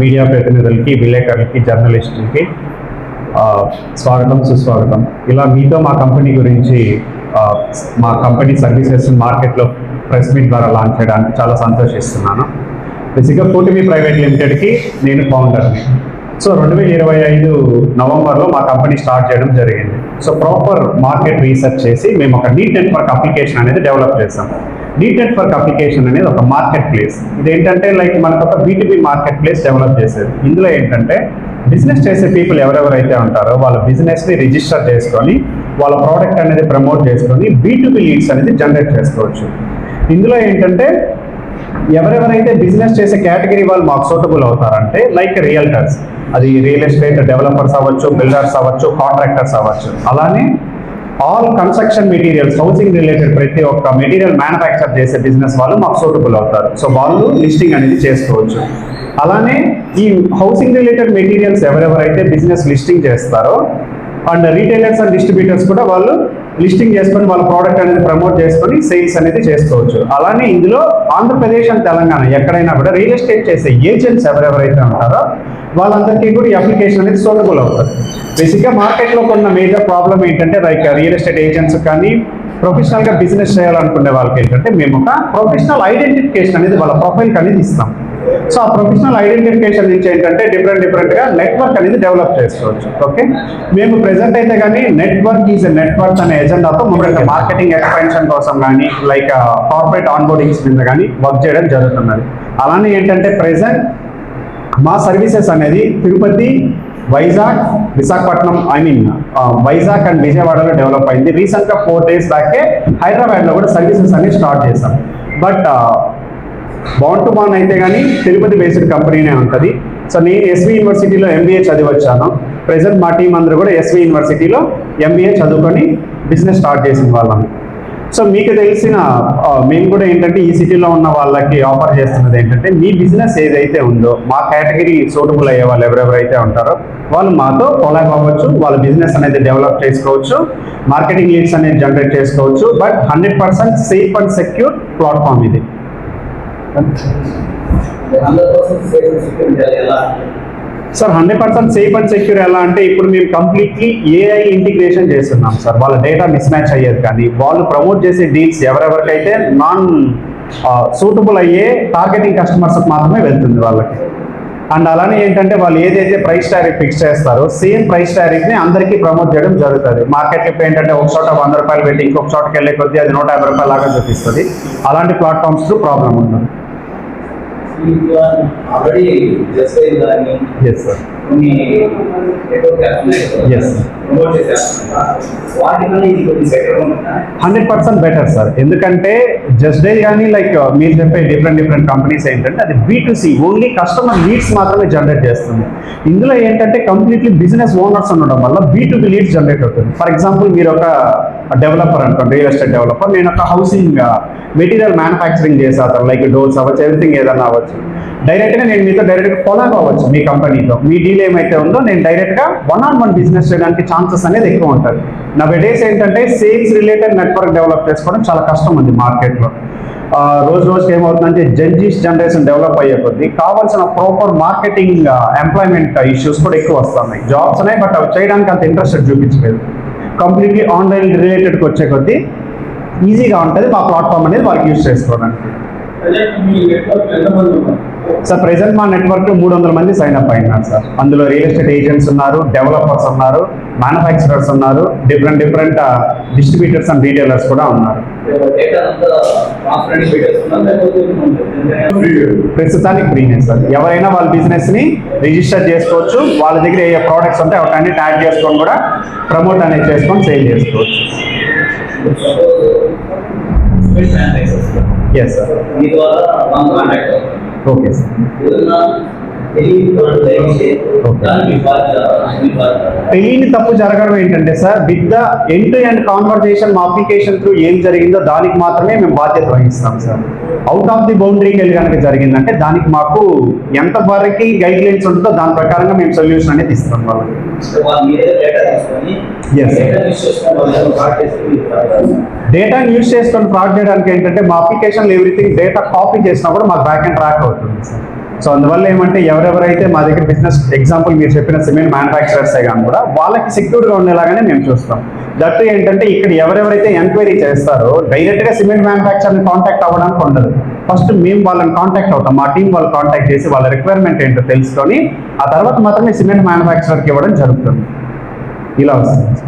Media ప్రతినిధులకి, విలేకరులకి, జర్నలిస్టులకి స్వాగతం, సుస్వాగతం. ఇలా మీతో మా కంపెనీ గురించి, మా కంపెనీ సర్వీసెస్ మార్కెట్లో ప్రెస్ మీట్ ద్వారా లాంచ్ చేయడానికి చాలా సంతోషిస్తున్నాను. బేసిక్గా కూటమి ప్రైవేట్ లిమిటెడ్కి నేను ఫౌండర్ని. సో 2025 నవంబర్లో మా కంపెనీ స్టార్ట్ చేయడం జరిగింది. సో ప్రాపర్ మార్కెట్ రీసెర్చ్ చేసి మేము ఒక నీట్ నెట్వర్క్ అప్లికేషన్ అనేది డెవలప్ చేసాం. నీట్ నెట్వర్క్ అప్లికేషన్ అనేది ఒక మార్కెట్ ప్లేస్. ఇదేంటంటే లైక్ మనకు ఒక B2B మార్కెట్ ప్లేస్ డెవలప్ చేసేది. ఇందులో ఏంటంటే బిజినెస్ చేసే పీపుల్ ఎవరెవరైతే ఉంటారో వాళ్ళ బిజినెస్ని రిజిస్టర్ చేసుకొని వాళ్ళ ప్రోడక్ట్ అనేది ప్రమోట్ చేసుకొని B2B లీడ్స్ అనేది జనరేట్ చేసుకోవచ్చు. ఇందులో ఏంటంటే ఎవరెవరైతే బిజినెస్ చేసే కేటగిరీ వాళ్ళు మాకు సూటబుల్ అవుతారంటే లైక్ రియల్టర్స్, అది రియల్ ఎస్టేట్ డెవలపర్స్ అవ్వచ్చు, బిల్డర్స్ అవ్వచ్చు, కాంట్రాక్టర్స్ అవ్వచ్చు. అలానే all construction materials, housing related ప్రతి ఒక్క మెటీరియల్ మ్యానుఫ్యాక్చర్ చేసే బిజినెస్ వాళ్ళు మాకు సూటబుల్ అవుతారు. సో వాళ్ళు లిస్టింగ్ అనేది చేసుకోవచ్చు. అలానే ఈ హౌసింగ్ రిలేటెడ్ మెటీరియల్స్ ఎవరెవరైతే బిజినెస్ లిస్టింగ్ చేస్తారో అండ్ రీటైలర్స్ అండ్ డిస్ట్రిబ్యూటర్స్ కూడా వాళ్ళు లిస్టింగ్ చేసుకొని వాళ్ళ ప్రోడక్ట్ అనేది ప్రమోట్ చేసుకొని సేల్స్ అనేది చేసుకోవచ్చు. అలానే ఇందులో ఆంధ్రప్రదేశ్ అండ్ తెలంగాణ ఎక్కడైనా కూడా రియల్ ఎస్టేట్ చేసే ఏజెంట్స్ ఎవరెవరైతే ఉంటారో వాళ్ళందరికీ కూడా ఈ అప్లికేషన్ అనేది సూటబుల్ అవుతుంది. బేసిక్గా మార్కెట్లో ఉన్న మేజర్ ప్రాబ్లం ఏంటంటే లైక్ రియల్ ఎస్టేట్ ఏజెంట్స్ కానీ ప్రొఫెషనల్గా బిజినెస్ చేయాలనుకునే వాళ్ళకి ఏంటంటే మేము ఒక ప్రొఫెషనల్ ఐడెంటిఫికేషన్ అనేది వాళ్ళ ప్రొఫైల్కి అనేది ఇస్తాం. సో ఆ ప్రొఫెషనల్ ఐడెంటిఫికేషన్ నుంచి ఏంటంటే డిఫరెంట్గా నెట్వర్క్ అనేది డెవలప్ చేసుకోవచ్చు. ఓకే, మేము ప్రెసెంట్ అయితే కానీ నెట్వర్క్ ఈజ్ ఎ నెట్వర్క్ అనే ఎజెండాతో ముఖ్యంగా మార్కెటింగ్ ఎక్స్పాన్షన్ కోసం కానీ లైక్ కార్పొరేట్ ఆన్బోర్డింగ్స్ మీద కానీ వర్క్ చేయడం జరుగుతున్నది. అలానే ఏంటంటే ప్రెసెంట్ మా సర్వీసెస్ అనేది తిరుపతి, వైజాగ్, విశాఖపట్నం, వైజాగ్ అండ్ విజయవాడలో డెవలప్ అయింది. రీసెంట్గా 4 days బ్యాకే హైదరాబాద్లో కూడా సర్వీసెస్ అనేది స్టార్ట్ చేశాం. బట్ బాన్ టు బాన్ అయితే కానీ తిరుపతి బేస్డ్ కంపెనీనే ఉంటుంది. సో నేను ఎస్వి యూనివర్సిటీలో MBA చదివి వచ్చాను. ప్రెసెంట్ మా టీం అందరూ కూడా ఎస్వి యూనివర్సిటీలో MBA చదువుకొని బిజినెస్ స్టార్ట్ చేసిన వాళ్ళం. సో మీకు తెలిసిన మేము కూడా ఏంటంటే ఈ సిటీలో ఉన్న వాళ్ళకి ఆఫర్ చేస్తున్నది ఏంటంటే మీ బిజినెస్ ఏదైతే ఉందో మా కేటగిరీ సూటబుల్ అయ్యే వాళ్ళు ఎవరెవరైతే ఉంటారో వాళ్ళు మాతో కొలాబ్ అవ్వచ్చు, వాళ్ళ బిజినెస్ అనేది డెవలప్ చేసుకోవచ్చు, మార్కెటింగ్ లీడ్స్ అనేది జనరేట్ చేసుకోవచ్చు. But 100% safe and secure platform ఇది. సార్ 100% సేఫ్ అండ్ సెక్యూర్ ఎలా అంటే ఇప్పుడు మేము కంప్లీట్లీ AI ఇంటిగ్రేషన్ చేస్తున్నాం సార్. వాళ్ళ డేటా మిస్ మ్యాచ్ అయ్యేది కానీ వాళ్ళు ప్రమోట్ చేసే డీల్స్ ఎవరెవరికైతే నాన్ సూటబుల్ అయ్యే టార్గెటింగ్ కస్టమర్స్కి మాత్రమే వెళ్తుంది వాళ్ళకి. అండ్ అలానే ఏంటంటే వాళ్ళు ఏదైతే ప్రైస్ టారిఫ్ ఫిక్స్ చేస్తారో సేమ్ ప్రైస్ టారిఫ్ని అందరికీ ప్రమోట్ చేయడం జరుగుతుంది. మార్కెట్ ఇప్పుడు ఏంటంటే ఒక చోట 100 రూపాయలు పెట్టి ఇంకొక చోటకి వెళ్ళే కొద్దీ అది 150 రూపాయలు లాగా చూపిస్తుంది. అలాంటి ప్లాట్ఫామ్స్ ప్రాబ్లం ఉంటుంది. Yes, sir. Yes, sir. 100% better sir. ఎందుకంటే జస్ట్ డే కానీ లైక్ మీరు చెప్పే డిఫరెంట్ కంపెనీస్ ఏంటంటే అది B2C ఓన్లీ కస్టమర్ లీడ్స్ మాత్రమే జనరేట్ చేస్తుంది. ఇందులో ఏంటంటే కంప్లీట్లీ బిజినెస్ ఓనర్స్ ఉండడం వల్ల B2B లీడ్స్ జనరేట్ అవుతుంది. ఫర్ ఎగ్జాంపుల్ మీరు ఒక డెవలపర్ అనుకోండి, రియల్ ఎస్టేట్ డెవలపర్, నేను ఒక హౌసింగ్ మెటీరియల్ మ్యానుఫ్యాక్చరింగ్ చేసేస్తాను లైక్ డోర్స్ అవ్వచ్చు, ఎవ్రీథింగ్ ఏదన్నా అవ్వచ్చు. డైరెక్ట్గా నేను మీతో డైరెక్ట్గా కొలాబ్ అవ్వచ్చు. మీ కంపెనీతో మీ డీల్ ఏమైతే ఉందో నేను డైరెక్ట్గా 1-on-1 బిజినెస్ చేయడానికి ఛాన్సెస్ అనేది ఎక్కువ ఉంటుంది. నవేడేస్ ఏంటంటే సేల్స్ రిలేటెడ్ నెట్వర్క్ డెవలప్ చేసుకోవడం చాలా కష్టం ఉంది మార్కెట్లో. రోజుకి ఏమవుతుందంటే జనరేషన్ డెవలప్ అయ్యే కొద్దీ కావాల్సిన ప్రాపర్ మార్కెటింగ్ ఎంప్లాయ్మెంట్ ఇష్యూస్ కూడా ఎక్కువ వస్తున్నాయి. జాబ్స్ ఉన్నాయి బట్ అవి చేయడానికి అంత ఇంట్రెస్ట్ చూపించలేదు. కంప్లీట్లీ ఆన్లైన్ రిలేటెడ్కి వచ్చే కొద్దీ ఈజీగా ఉంటుంది మా ప్లాట్ఫామ్ అనేది వాళ్ళకి యూజ్ చేసుకోవడానికి. సార్ ప్రెసెంట్ మా నెట్వర్క్ 300 మంది సైన్ అప్ అయినారు సార్. అందులో రియల్ ఎస్టేట్ ఏజెంట్స్ ఉన్నారు, డెవలపర్స్ ఉన్నారు, మ్యానుఫ్యాక్చరర్స్ ఉన్నారు, డిఫరెంట్ డిస్ట్రిబ్యూటర్స్ అండ్ రీటైలర్స్ కూడా ఉన్నారు. ప్రస్తుతానికి ఫ్రీనే సార్. ఎవరైనా వాళ్ళ బిజినెస్ ని రిజిస్టర్ చేసుకోవచ్చు. వాళ్ళ దగ్గర ఏ ప్రోడక్ట్స్ ఉంటే అవన్నీ ట్యాగ్ చేసుకొని కూడా ప్రమోట్ అనేది చేసుకొని సేల్ చేసుకోవచ్చు. Yes, sir. Okay, sir. తెలియని తప్పు జరగడం ఏంటంటే sir with the end to end conversation మా అప్లికేషన్ త్రూ ఏం జరిగిందో దానికి మాత్రమే మేము బాధ్యత వహిస్తాం సార్. అవుట్ ఆఫ్ ది బౌండరీకి వెళ్ళి కనుక జరిగిందంటే దానికి మాకు ఎంత వరకు గైడ్ లైన్స్ ఉంటుందో దాని ప్రకారంగా మేము సొల్యూషన్ అనేది ఇస్తాం వాళ్ళకి. డేటాని యూజ్ చేసుకొని ఫ్రాడ్ చేయడానికి ఏంటంటే మా అప్లికేషన్లో ఎవ్రీథింగ్ డేటా కాపీ చేసినా కూడా మాకు బ్యాక్ అండ్ ట్రాక్ అవుతుంది సార్. సో అందువల్ల ఏమంటే ఎవరెవరైతే మా దగ్గర బిజినెస్ ఎగ్జాంపుల్ మీరు చెప్పిన సిమెంట్ మ్యానుఫ్యాక్చరర్సే కానీ కూడా వాళ్ళకి సెక్యూర్గా ఉండేలాగానే మేము చూస్తాం. దట్టు ఏంటంటే ఇక్కడ ఎవరెవరైతే ఎంక్వైరీ చేస్తారో డైరెక్ట్గా సిమెంట్ మ్యానుఫ్యాక్చర్ని కాంటాక్ట్ అవ్వడానికి ఉండదు. ఫస్ట్ మేము వాళ్ళని కాంటాక్ట్ అవుతాం, మా టీం వాళ్ళు కాంటాక్ట్ చేసి వాళ్ళ రిక్వైర్మెంట్ ఏంటో తెలుసుకొని ఆ తర్వాత మాత్రమే సిమెంట్ మ్యానుఫ్యాక్చరర్కి ఇవ్వడం జరుగుతుంది. ఇలా వస్తుంది.